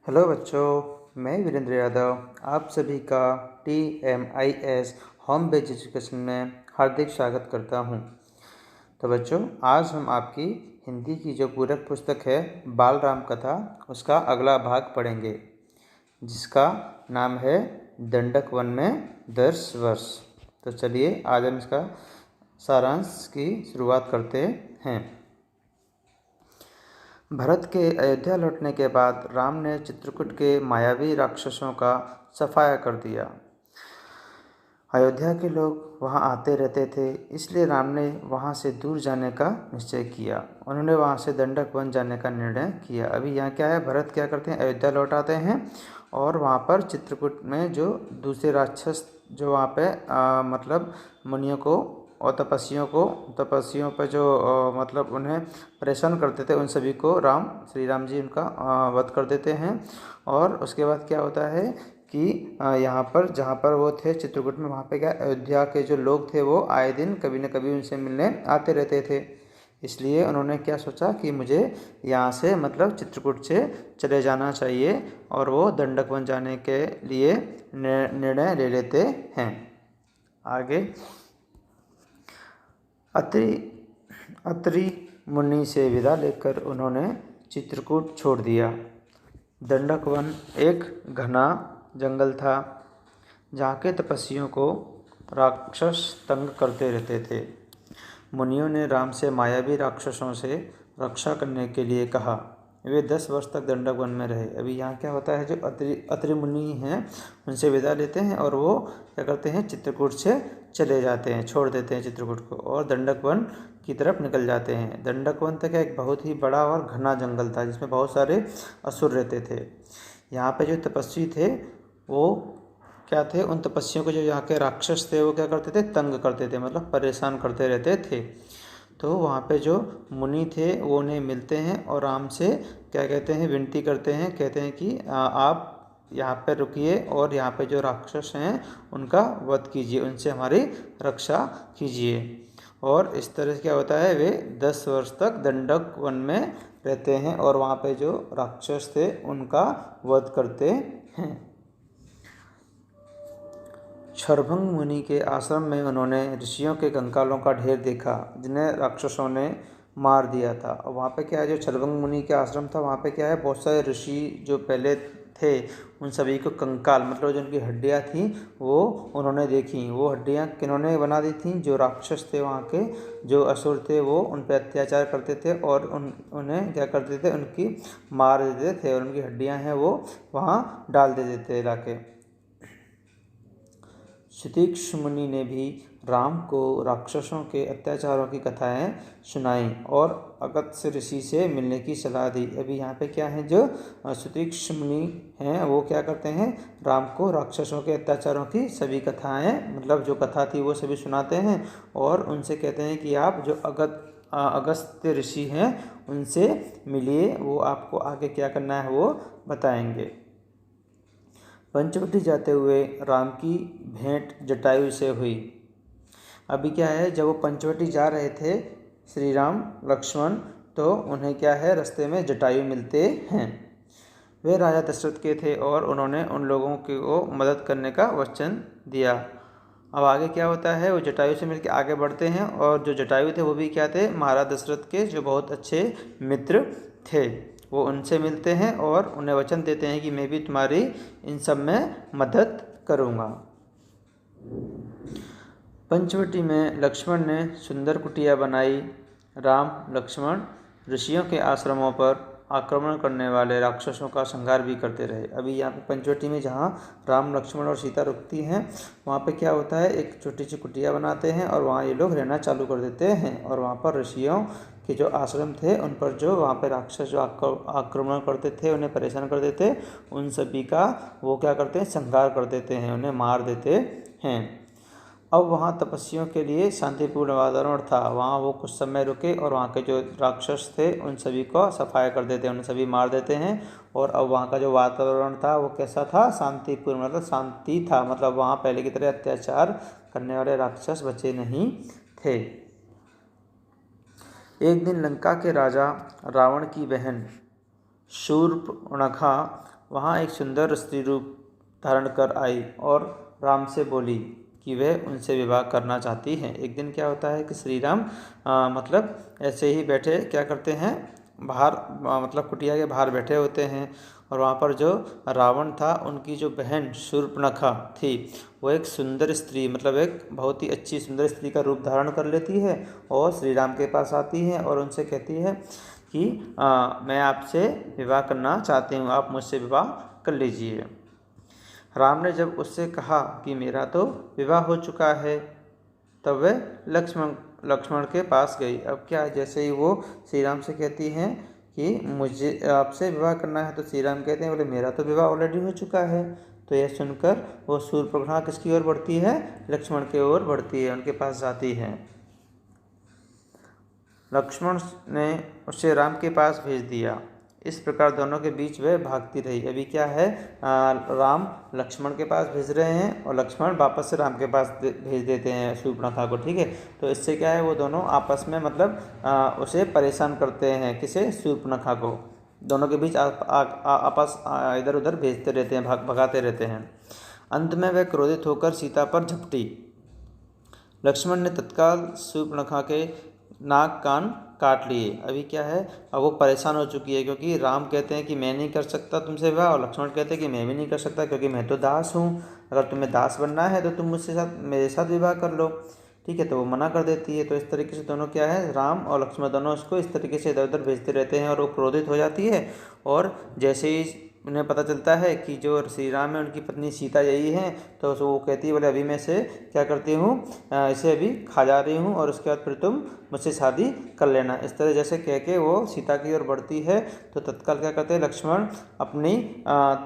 Hello बच्चों, मैं वीरेंद्र यादव आप सभी का TMIS होम बेस्ड एजुकेशन में हार्दिक स्वागत करता हूं। तो बच्चों, आज हम आपकी हिंदी की जो पूरक पुस्तक है बाल राम कथा, उसका अगला भाग पढ़ेंगे, जिसका नाम है दंडक वन में 10 वर्ष। तो चलिए आज हम इसका सारांश की शुरुआत करते हैं। भरत के अयोध्या लौटने के बाद राम ने चित्रकूट के मायावी राक्षसों का सफाया कर दिया। अयोध्या के लोग वहां आते रहते थे, इसलिए राम ने वहां से दूर जाने का निश्चय किया। उन्होंने वहां से दंडक वन जाने का निर्णय किया। अभी यहाँ क्या है, भरत क्या करते हैं, अयोध्या लौट आते हैं और वहाँ पर चित्रकूट में जो दूसरे राक्षस जो वहाँ पे मतलब मुनियों को और तपस्वियों पर जो मतलब उन्हें परेशान करते थे, उन सभी को श्री राम जी उनका वध कर देते हैं। और उसके बाद क्या होता है कि यहाँ पर जहाँ पर वो थे चित्रकूट में, वहाँ पे क्या अयोध्या के जो लोग थे वो आए दिन कभी न कभी उनसे मिलने आते रहते थे। इसलिए उन्होंने क्या सोचा कि मुझे यहाँ से मतलब चित्रकूट से चले जाना चाहिए और वो दंडक वन जाने के लिए निर्णय ले लेते हैं। आगे अत्रि मुनि से विदा लेकर उन्होंने चित्रकूट छोड़ दिया। दंडक वन एक घना जंगल था, जहाँ के तपस्वियों को राक्षस तंग करते रहते थे। मुनियों ने राम से मायावी राक्षसों से रक्षा करने के लिए कहा। वे 10 वर्ष तक दंडक वन में रहे। अभी यहाँ क्या होता है, जो अत्रि मुनि हैं उनसे विदा लेते हैं और वो क्या करते हैं, चित्रकूट से चले जाते हैं, छोड़ देते हैं चित्रकूट को और दंडक वन की तरफ निकल जाते हैं। दंडक वन तक एक बहुत ही बड़ा और घना जंगल था, जिसमें बहुत सारे असुर रहते थे। यहाँ पे जो तपस्वी थे वो क्या थे, उन तपस्वियों को जो यहाँ के राक्षस थे वो क्या करते थे, तंग करते थे, मतलब परेशान करते रहते थे। तो वहाँ पे जो मुनि थे वो उन्हें मिलते हैं और राम से क्या कहते हैं, विनती करते हैं, कहते हैं कि आप यहाँ पर रुकिए और यहाँ पे जो राक्षस हैं उनका वध कीजिए, उनसे हमारी रक्षा कीजिए। और इस तरह से क्या होता है, वे 10 वर्ष तक दंडक वन में रहते हैं और वहाँ पे जो राक्षस थे उनका वध करते हैं। क्षरभंग मुनि के आश्रम में उन्होंने ऋषियों के कंकालों का ढेर देखा, जिन्हें राक्षसों ने मार दिया था। और वहाँ पे क्या है, जो क्षरभंग मुनि के आश्रम था वहाँ पे क्या है, बहुत सारे ऋषि जो पहले थे उन सभी को कंकाल मतलब जो उनकी हड्डियाँ थी वो उन्होंने देखी। वो हड्डियाँ किन्होंने बना दी थी, जो राक्षस थे वहाँ के, जो असुर थे वो उन पर अत्याचार करते थे और उन्हें क्या करते थे, उनकी मार देते थे और उनकी हड्डियाँ हैं वो वहाँ डाल देते थे लाके। क्षितिक्ष मुनि ने भी राम को राक्षसों के अत्याचारों की कथाएं सुनाई और अगस्त्य ऋषि से मिलने की सलाह दी। अभी यहाँ पे क्या है, जो क्षितिक्ष मुनि हैं वो क्या करते हैं, राम को राक्षसों के अत्याचारों की सभी कथाएं मतलब जो कथा थी वो सभी सुनाते हैं और उनसे कहते हैं कि आप जो अगस्त्य ऋषि हैं उनसे मिलिए, वो आपको आगे क्या करना है वो बताएंगे। पंचवटी जाते हुए राम की भेंट जटायु से हुई। अभी क्या है, जब वो पंचवटी जा रहे थे श्री राम लक्ष्मण, तो उन्हें क्या है, रास्ते में जटायु मिलते हैं। वे राजा दशरथ के थे और उन्होंने उन लोगों को मदद करने का वचन दिया। अब आगे क्या होता है, वो जटायु से मिलकर आगे बढ़ते हैं और जो जटायु थे वो भी क्या थे, महाराज दशरथ के जो बहुत अच्छे मित्र थे। वो उनसे मिलते हैं और उन्हें वचन देते हैं कि मैं भी तुम्हारी इन सब में मदद करूँगा। पंचवटी में लक्ष्मण ने सुंदर कुटिया बनाई। राम लक्ष्मण ऋषियों के आश्रमों पर आक्रमण करने वाले राक्षसों का संहार भी करते रहे। अभी यहाँ पे पंचवटी में जहाँ राम लक्ष्मण और सीता रुकती हैं वहाँ पे क्या होता है, एक छोटी सी कुटिया बनाते हैं और वहाँ ये लोग रहना चालू कर देते हैं और वहाँ पर ऋषियों के जो आश्रम थे उन पर जो वहाँ पे राक्षस जो आक्रमण करते थे, उन्हें परेशान कर देते, उन सभी का वो क्या करते हैं, संहार कर देते हैं, उन्हें मार देते हैं। अब वहाँ तपस्वियों के लिए शांतिपूर्ण वातावरण था। वहाँ वो कुछ समय रुके और वहाँ के जो राक्षस थे उन सभी को सफाया कर देते हैं, उन्हें सभी मार देते हैं। और अब वहाँ का जो वातावरण था वो कैसा था, शांतिपूर्ण, मतलब शांति था, मतलब वहाँ पहले की तरह अत्याचार करने वाले राक्षस बचे नहीं थे। एक दिन लंका के राजा रावण की बहन शूर्पणखा वहाँ एक सुंदर स्त्री रूप धारण कर आई और राम से बोली कि वह उनसे विवाह करना चाहती हैं। एक दिन क्या होता है कि श्री राम मतलब ऐसे ही बैठे क्या करते हैं, बाहर मतलब कुटिया के बाहर बैठे होते हैं और वहाँ पर जो रावण था उनकी जो बहन शूर्पणखा थी वो एक सुंदर स्त्री मतलब एक बहुत ही अच्छी सुंदर स्त्री का रूप धारण कर लेती है और श्री राम के पास आती है और उनसे कहती है कि मैं आपसे विवाह करना चाहती हूँ, आप मुझसे विवाह कर लीजिए। राम ने जब उससे कहा कि मेरा तो विवाह हो चुका है, तब वह लक्ष्मण के पास गई। अब क्या, जैसे ही वो श्री राम से कहती हैं कि मुझे आपसे विवाह करना है, तो श्री राम कहते हैं बोले मेरा तो विवाह ऑलरेडी हो चुका है। तो यह सुनकर वो शूर्पणखा किसकी ओर बढ़ती है, लक्ष्मण की ओर बढ़ती है, उनके पास जाती है। लक्ष्मण ने उसे राम के पास भेज दिया। इस प्रकार दोनों के बीच वह भागती रही। अभी क्या है, राम लक्ष्मण के पास भेज रहे हैं और लक्ष्मण वापस से राम के पास भेज देते हैं शूर्पणखा को, ठीक है। तो इससे क्या है, वो दोनों आपस में मतलब उसे परेशान करते हैं, किसे, शूर्पणखा को। दोनों के बीच आपस इधर उधर भेजते रहते हैं, भगाते रहते हैं। अंत में वह क्रोधित होकर सीता पर झपटी। लक्ष्मण ने तत्काल शूर्पणखा के नाक कान काट लिए। अभी क्या है, अब वो परेशान हो चुकी है क्योंकि राम कहते हैं कि मैं नहीं कर सकता तुमसे विवाह और लक्ष्मण कहते हैं कि मैं भी नहीं कर सकता क्योंकि मैं तो दास हूँ, अगर तुम्हें दास बनना है तो तुम मुझसे मेरे साथ विवाह कर लो, ठीक है। तो वो मना कर देती है। तो इस तरीके से दोनों क्या है, राम और लक्ष्मण दोनों उसको इस तरीके से इधर उधर भेजते रहते हैं और वो क्रोधित हो जाती है। और जैसे ही उन्हें पता चलता है कि जो श्री राम है उनकी पत्नी सीता यही है, तो वो कहती है बोले अभी मैं से क्या करती हूँ, इसे अभी खा जा रही हूँ और उसके बाद फिर तुम मुझसे शादी कर लेना। इस तरह जैसे कह के वो सीता की ओर बढ़ती है। तो तत्काल क्या करते हैं, लक्ष्मण अपनी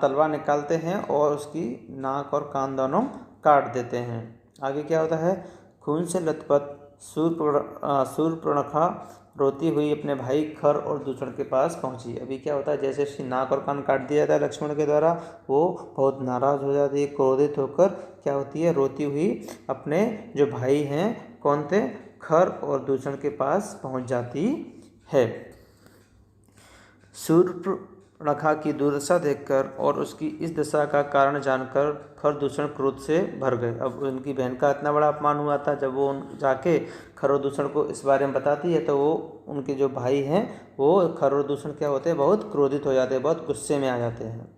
तलवार निकालते हैं और उसकी नाक और कान दोनों काट देते हैं। आगे क्या होता है, खून से लथपथ शूर्पणखा रोती हुई अपने भाई खर और दूषण के पास पहुंची। अभी क्या होता है, जैसे उसकी नाक और कान काट दिया जाता है लक्ष्मण के द्वारा, वो बहुत नाराज हो जाती है, क्रोधित होकर क्या होती है, रोती हुई अपने जो भाई हैं, कौन थे, खर और दूषण के पास पहुंच जाती है। शूर्पणखा की दुर्दशा देखकर और उसकी इस दशा का कारण जानकर खरदूषण क्रोध से भर गए। अब उनकी बहन का इतना बड़ा अपमान हुआ था, जब वो जाके खरदूषण को इस बारे में बताती है तो वो उनके जो भाई हैं वो खरदूषण क्या होते हैं, बहुत क्रोधित हो जाते हैं, बहुत गुस्से में आ जाते हैं।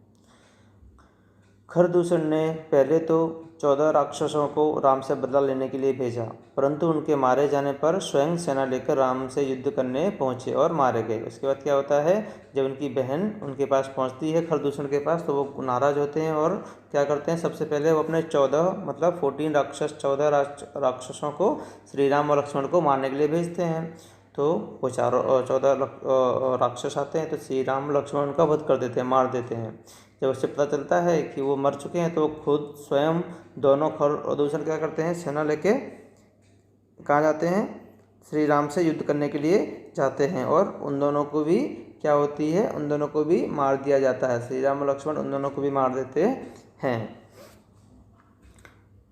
खरदूषण ने पहले तो 14 राक्षसों को राम से बदला लेने के लिए भेजा, परंतु उनके मारे जाने पर स्वयं सेना लेकर राम से युद्ध करने पहुंचे और मारे गए। उसके बाद क्या होता है, जब उनकी बहन उनके पास पहुंचती है खरदूषण के पास, तो वो नाराज होते हैं और क्या करते हैं, सबसे पहले वो अपने 14 राक्षसों को श्री राम और लक्ष्मण को मारने के लिए भेजते हैं। तो वो 14 राक्षस आते हैं तो श्री राम लक्ष्मण का वध कर देते हैं, मार देते हैं। जब उससे पता चलता है कि वो मर चुके हैं तो खुद स्वयं दोनों खर और दूषण क्या करते हैं, सेना लेके कहाँ जाते हैं, श्री राम से युद्ध करने के लिए जाते हैं और उन दोनों को भी क्या होती है, उन दोनों को भी मार दिया जाता है। श्री राम और लक्ष्मण उन दोनों को भी मार देते हैं।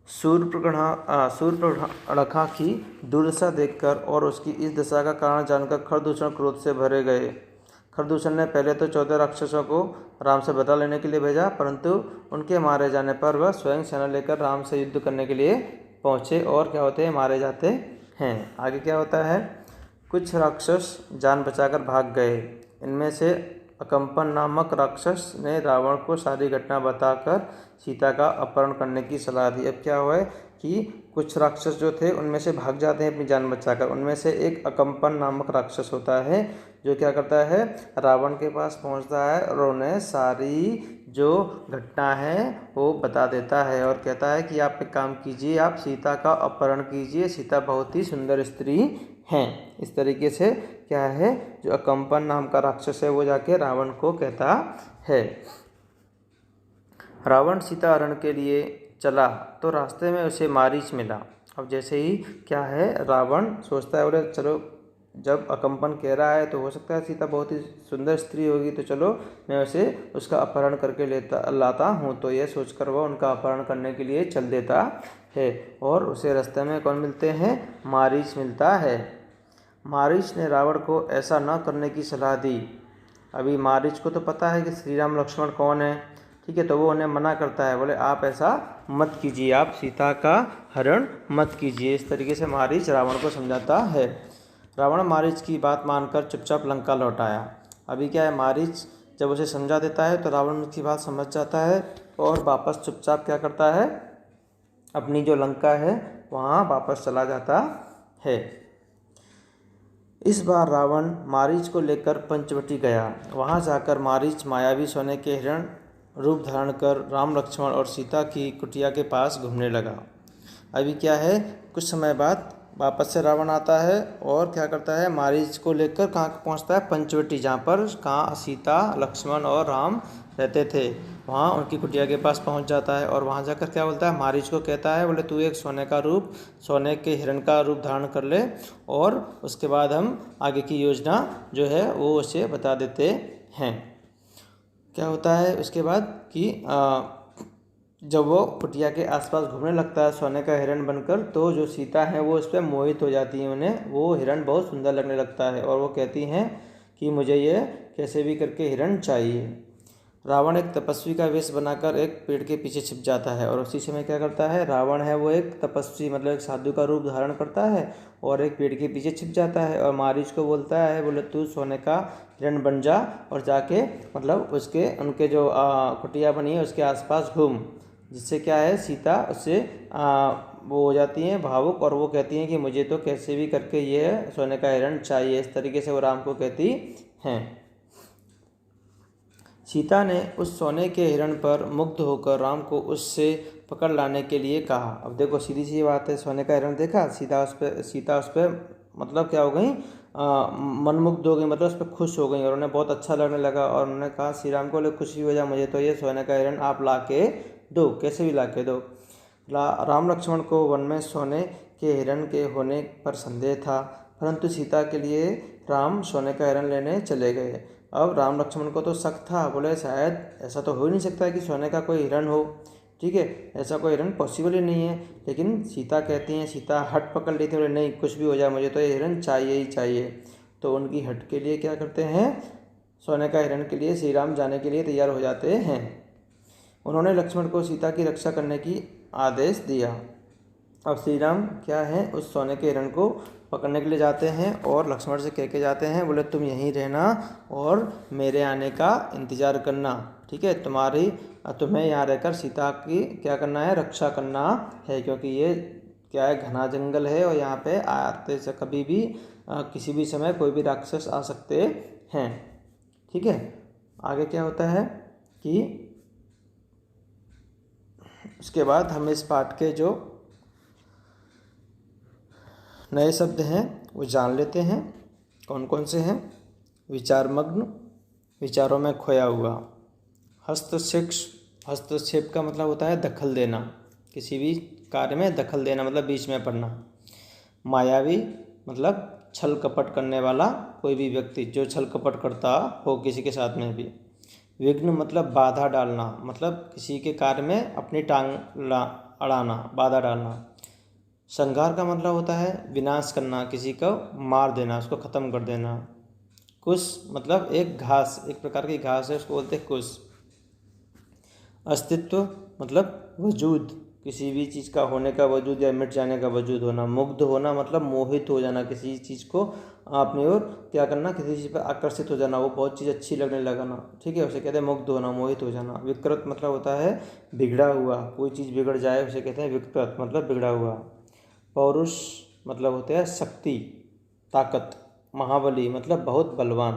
शूर्पणखा की दुर्दशा देखकर और उसकी इस दशा का कारण जानकर खरदूषण क्रोध से भरे गए। खरदूषण ने पहले तो 14 राक्षसों को राम से बदला लेने के लिए भेजा, परंतु उनके मारे जाने पर वह स्वयं सेना लेकर राम से युद्ध करने के लिए पहुँचे और क्या होते हैं, मारे जाते हैं। आगे क्या होता है, कुछ राक्षस जान बचाकर भाग गए। इनमें से अकम्पन नामक राक्षस ने रावण को सारी घटना बताकर सीता का अपहरण करने की सलाह दी। अब क्या हुआ है कि कुछ राक्षस जो थे उनमें से भाग जाते हैं अपनी जान बचाकर। उनमें से एक अकम्पन नामक राक्षस होता है जो क्या करता है, रावण के पास पहुंचता है और उन्हें सारी जो घटना है वो बता देता है और कहता है कि आप एक काम कीजिए, आप सीता का अपहरण कीजिए, सीता बहुत ही सुंदर स्त्री हैं। इस तरीके से क्या है, जो अकम्पन नाम का राक्षस है वो जाके रावण को कहता है। रावण सीता हरण के लिए चला तो रास्ते में उसे मारीच मिला। अब जैसे ही क्या है, रावण सोचता है बोले चलो, जब अकम्पन कह रहा है तो हो सकता है सीता बहुत ही सुंदर स्त्री होगी, तो चलो मैं उसे उसका अपहरण करके लाता हूँ। तो यह सोचकर वह उनका अपहरण करने के लिए चल देता है और उसे रास्ते में कौन मिलते हैं, मारीच मिलता है। मारीच ने रावण को ऐसा न करने की सलाह दी। अभी मारीच को तो पता है कि श्री राम लक्ष्मण कौन है, ठीक है, तो वो उन्हें मना करता है, बोले आप ऐसा मत कीजिए, आप सीता का हरण मत कीजिए। इस तरीके से मारीच रावण को समझाता है। रावण मारीच की बात मानकर चुपचाप लंका लौट आया। अभी क्या है, मारीच जब उसे समझा देता है तो रावण उसकी बात समझ जाता है और वापस चुपचाप क्या करता है, अपनी जो लंका है वहाँ वापस चला जाता है। इस बार रावण मारीच को लेकर पंचवटी गया। वहाँ जाकर मारीच मायावी सोने के हिरण रूप धारण कर राम लक्ष्मण और सीता की कुटिया के पास घूमने लगा। अभी क्या है, कुछ समय बाद वापस से रावण आता है और क्या करता है, मारीच को लेकर कहाँ पहुँचता है, पंचवटी, जहाँ पर कहाँ सीता लक्ष्मण और राम रहते थे, वहाँ उनकी कुटिया के पास पहुँच जाता है। और वहाँ जाकर क्या बोलता है, मारीच को कहता है, बोले तू एक सोने के हिरण का रूप धारण कर ले और उसके बाद हम आगे की योजना जो है वो उसे बता देते हैं। क्या होता है उसके बाद कि जब वो कुटिया के आसपास घूमने लगता है सोने का हिरण बनकर, तो जो सीता है वो उस पर मोहित हो जाती है। उन्हें वो हिरण बहुत सुंदर लगने लगता है और वो कहती हैं कि मुझे ये कैसे भी करके हिरण चाहिए। रावण एक तपस्वी का वेश बनाकर एक पेड़ के पीछे छिप जाता है और उसी समय क्या करता है, रावण है वो एक तपस्वी मतलब एक साधु का रूप धारण करता है और एक पेड़ के पीछे छिप जाता है और मारीच को बोलता है, बोले तू सोने का हिरण बन जा और जाके मतलब उनके जो कुटिया बनी है उसके आसपास घूम, जिससे क्या है सीता उससे वो हो जाती हैं भावुक और वो कहती हैं कि मुझे तो कैसे भी करके ये सोने का हिरण चाहिए। इस तरीके से वो राम को कहती हैं। सीता ने उस सोने के हिरण पर मुग्ध होकर राम को उससे पकड़ लाने के लिए कहा। अब देखो सीधी सी बात है, सोने का हिरण देखा, सीता उस पर मतलब क्या हो गई, मनमुग्ध हो गई, मतलब उस पर खुश हो गई और उन्हें बहुत अच्छा लगने लगा और उन्होंने कहा श्री राम को, खुशी हो जाए, मुझे तो ये सोने का हिरण आप ला के दो, कैसे भी ला के दो। राम लक्ष्मण को वन में सोने के हिरण के होने पर संदेह था, परंतु सीता के लिए राम सोने का हिरण लेने चले गए। अब राम लक्ष्मण को तो शक था, बोले शायद ऐसा तो हो ही नहीं सकता कि सोने का कोई हिरण हो, ठीक है, ऐसा कोई हिरण पॉसिबल ही नहीं है। लेकिन सीता कहती हैं, सीता हट पकड़ ली थी, बोले नहीं कुछ भी हो जाए मुझे तो ये हिरण चाहिए ही चाहिए। तो उनकी हट के लिए क्या करते हैं, सोने का हिरण के लिए श्री राम जाने के लिए तैयार हो जाते हैं। उन्होंने लक्ष्मण को सीता की रक्षा करने की आदेश दिया। अब श्री राम क्या है, उस सोने के हिरण को पकड़ने के लिए जाते हैं और लक्ष्मण से कह के जाते हैं, बोले तुम यहीं रहना और मेरे आने का इंतज़ार करना, ठीक है, तुम्हें यहाँ रहकर सीता की क्या करना है, रक्षा करना है, क्योंकि ये क्या है, घना जंगल है और यहाँ पे आते से कभी भी किसी भी समय कोई भी राक्षस आ सकते हैं, ठीक है। आगे क्या होता है कि उसके बाद हम इस पाठ के जो नए शब्द हैं वो जान लेते हैं। कौन कौन से हैं, विचारमग्न, विचारों में खोया हुआ। हस्तक्षेप का मतलब होता है दखल देना, किसी भी कार्य में दखल देना मतलब बीच में पड़ना। मायावी मतलब छल कपट करने वाला कोई भी व्यक्ति जो छल कपट करता हो किसी के साथ में भी। विघ्न मतलब बाधा डालना, मतलब किसी के कार्य में अपनी टांग अड़ाना, बाधा डालना। संहार का मतलब होता है विनाश करना, किसी को मार देना, उसको ख़त्म कर देना। कुश मतलब एक घास, एक प्रकार की घास है, उसको बोलते हैं कुश। अस्तित्व मतलब वजूद, किसी भी चीज़ का होने का वजूद या मिट जाने का वजूद होना। मुग्ध होना मतलब मोहित हो जाना, किसी चीज़ को अपनी ओर क्या करना, किसी चीज़ पर आकर्षित हो जाना, वो बहुत चीज़ अच्छी लगने लगाना, ठीक है, उसे कहते हैं मुग्ध होना, मोहित हो जाना। विकृत मतलब होता है बिगड़ा हुआ, कोई चीज़ बिगड़ जाए उसे कहते हैं विकृत मतलब बिगड़ा हुआ। पौरुष मतलब होता है शक्ति, ताकत। महाबली मतलब बहुत बलवान।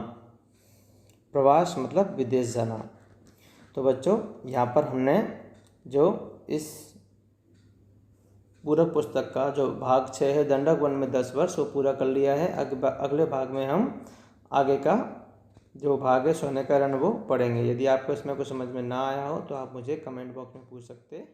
प्रवास मतलब विदेश जाना। तो बच्चों यहाँ पर हमने जो इस पूरक पुस्तक का जो भाग 6 है दंडक वन में 10 वर्ष वो पूरा कर लिया है। अगले भाग में हम आगे का जो भाग है सोने का रण वो पढ़ेंगे। यदि आपको इसमें कुछ समझ में ना आया हो तो आप मुझे कमेंट बॉक्स में पूछ सकते हैं।